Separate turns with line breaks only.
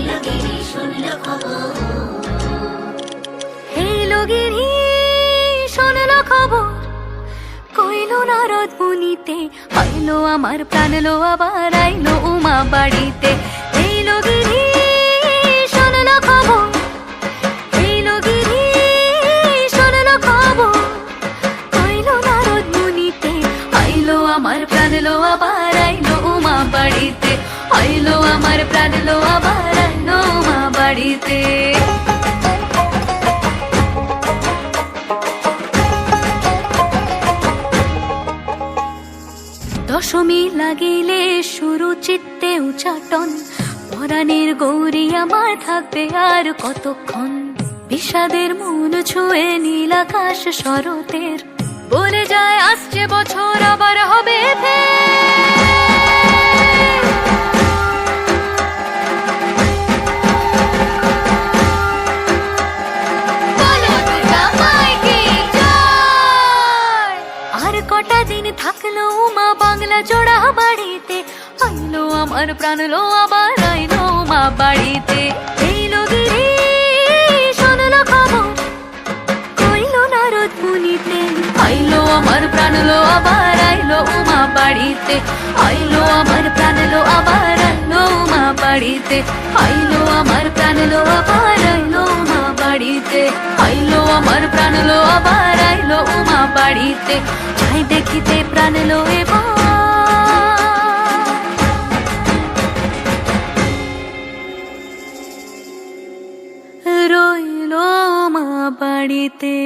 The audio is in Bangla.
এলো গিরি শুনলো খবর, কইলো নারদ মুনিতে, আইলো আমার প্রাণ লো আবার আইলো উমা বাড়িতে। এলো গিরি শুনলো খবর, এলো গিরি শুনলো খবর, কইলো নারদ মুনিতে, আইলো আমার প্রাণ লো আবার আইলো উমা বাড়িতে, আইলো আমার প্রাণ লো আবার আইলো উমা বাড়িতে। দশমী লাগিলে শুরু চিত্তে উচাটন, পরাণের গৌরী আমার থাকবে আর কতক্ষণ। বিষাদের মন ছুঁয়ে নীল আকাশ শরতের, বলে যায় আসছে বছর আবার হবে আর কটা দিন থাকলো উমা বাংলা জোড়া বাড়িতে, আইলো আমার প্রাণ লো আবার আইলো উমা বাড়িতে। এইলো গিরি শুনলো খবর, কইলো নারদ মুনিতে, আইলো আমার প্রাণ লো আবার আইলো উমা বাড়িতে, আইলো আমার প্রাণ লো আবার আইলো উমা বাড়িতে, আইলো আমার প্রাণ লো আবার আইলো উমা বাড়িতে, আইলো আমার প্রাণ লো আবার আইলো উমা বাড়িতে। যাই দেখিতে প্রাণ লো এবার রইলো মা বাড়িতে।